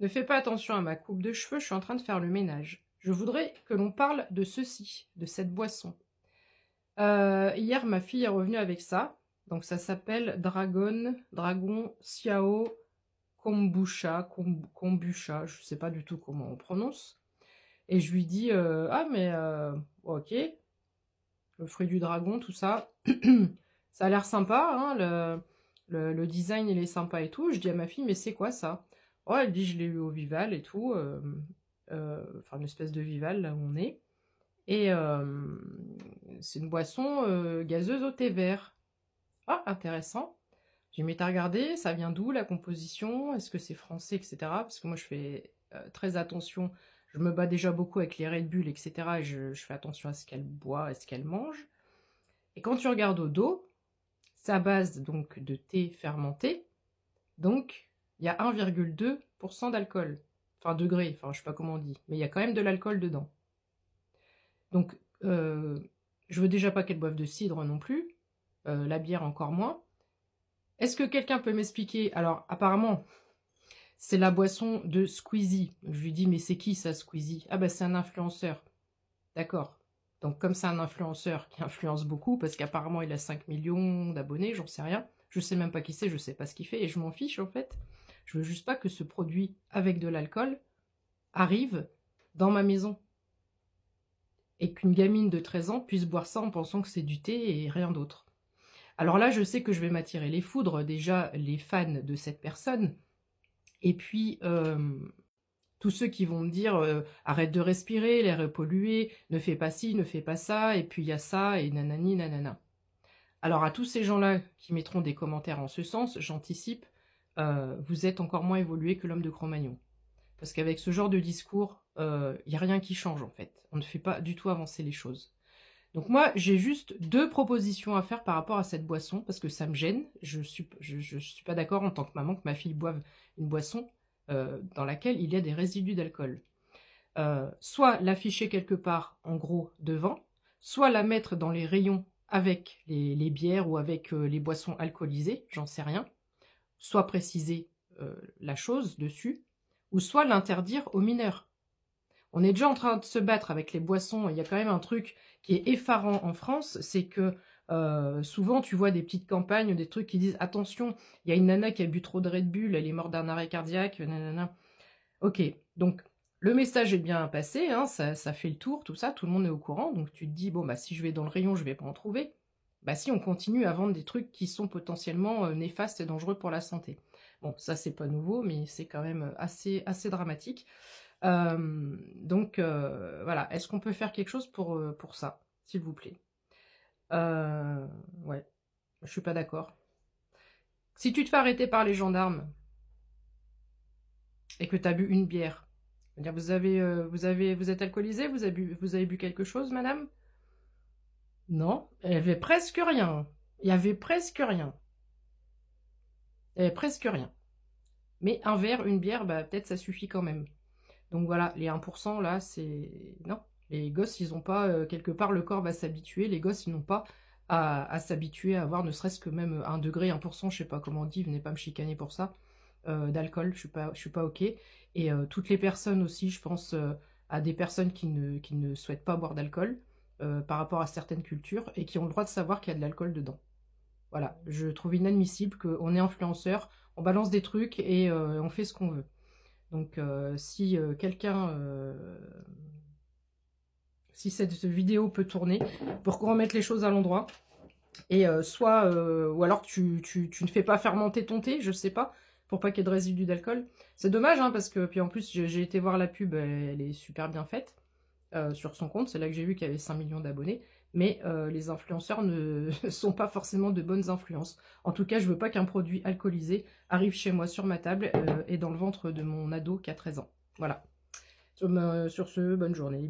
Ne fais pas attention à ma coupe de cheveux, je suis en train de faire le ménage. Je voudrais que l'on parle de ceci, de cette boisson. Hier, ma fille est revenue avec ça. Donc ça s'appelle Dragon Xiao Kombucha, je sais pas du tout comment on prononce. Et je lui dis: «Ah mais OK, le fruit du dragon, tout ça, ça a l'air sympa, hein, le design, il est sympa et tout». Je dis à ma fille: «Mais c'est quoi ça?» Oh, elle dit: «Je l'ai eu au Vival et tout», enfin une espèce de Vival là où on est et c'est une boisson, gazeuse au thé vert. Ah, intéressant. J'ai mis à regarder, ça vient d'où la composition? Est-ce que c'est français et cetera? Parce que moi je fais, très attention. Je me bats déjà beaucoup avec les Red Bull et cetera et je fais attention à ce qu'elle boit, à ce qu'elle mange et quand tu regardes au dos, c'est à base donc de thé fermenté, donc il y a 1,2 d'alcool. Enfin degrés, enfin je sais pas comment on dit, mais il y a quand même de l'alcool dedans. Donc je veux déjà pas qu'elle boive de cidre non plus, la bière encore moins. Est-ce que quelqu'un peut m'expliquer? Alors apparemment, c'est la boisson de Squeezie. Je lui dis: «Mais c'est qui ça Squeezie?» «Ah bah, c'est un influenceur». D'accord. Donc comme c'est un influenceur qui influence beaucoup, parce qu'apparemment il a 5 millions d'abonnés, j'en sais rien. Je sais même pas qui c'est, je sais pas ce qu'il fait et je m'en fiche en fait. Je veux juste pas que ce produit avec de l'alcool arrive dans ma maison et qu'une gamine de 13 ans puisse boire ça en pensant que c'est du thé et rien d'autre. Alors là, je sais que je vais m'attirer les foudres, déjà les fans de cette personne et puis, tous ceux qui vont me dire, «Arrête de respirer, l'air est pollué, ne fais pas ci, ne fais pas ça et puis il y a ça et nanani nanana». Alors à tous ces gens-là qui mettront des commentaires en ce sens, j'anticipe, vous êtes encore moins évolués que l'homme de Cro-Magnon. Parce qu'avec ce genre de discours, il y a rien qui change en fait. On ne fait pas du tout avancer les choses. Donc moi, j'ai juste 2 propositions à faire par rapport à cette boisson, parce que ça me gêne. Je suis pas d'accord en tant que maman que ma fille boive une boisson, dans laquelle il y a des résidus d'alcool. Soit l'afficher quelque part en gros devant, soit la mettre dans les rayons avec les bières ou avec, les boissons alcoolisées, j'en sais rien. Soit préciser, la chose dessus, ou soit l'interdire aux mineurs. On est déjà en train de se battre avec les boissons. Il y a quand même un truc qui est effarant en France, c'est que, souvent tu vois des petites campagnes, des trucs qui disent: «Attention, il y a une nana qui a bu trop de Red Bull, elle est morte d'un arrêt cardiaque, nanana». OK, donc le message est bien passé, hein, ça fait le tour, tout ça, tout le monde est au courant, donc tu te dis: «Bon, bah, si je vais dans le rayon, je vais pas en trouver». Bah, si, on continue à vendre des trucs qui sont potentiellement, néfastes et dangereux pour la santé. Bon, ça, c'est pas nouveau, mais c'est quand même, assez dramatique. Donc voilà. Est-ce qu'on peut faire quelque chose pour ça, s'il vous plaît? Ouais, je suis pas d'accord. Si tu te fais arrêter par les gendarmes et que tu as bu une bière, c'est-à-dire vous êtes alcoolisé? Vous avez bu quelque chose, madame? Non? Il y avait presque rien. Il y avait presque rien. Il y avait presque rien. Mais un verre, une bière, bah, peut-être ça suffit quand même. Donc voilà, les 1 là, c'est non, les gosses, ils ont pas, quelque part le corps va s'habituer, les gosses, ils n'ont pas à s'habituer à avoir ne serait-ce que même 1 degré, 1 je sais pas comment on dit, venez pas me chicaner pour ça, d'alcool, je suis pas OK et toutes les personnes aussi, je pense, à des personnes qui ne souhaitent pas boire d'alcool, par rapport à certaines cultures et qui ont le droit de savoir qu'il y a de l'alcool dedans. Voilà, je trouve inadmissible qu'on est influenceur, on balance des trucs et on fait ce qu'on veut. Donc si, quelqu'un, si cette vidéo peut tourner, pour qu'on remette les choses à l'endroit et soit, ou alors tu ne fais pas fermenter ton thé, je sais pas, pour pas qu'il y ait de résidus d'alcool. C'est dommage, hein, parce que puis en plus j'ai été voir la pub, elle est super bien faite, sur son compte. C'est là que j'ai vu qu'il y avait 5 millions d'abonnés, mais les influenceurs ne sont pas forcément de bonnes influences. En tout cas, je veux pas qu'un produit alcoolisé arrive chez moi sur ma table, et dans le ventre de mon ado qui a 13 ans. Voilà. Sur ce, bonne journée.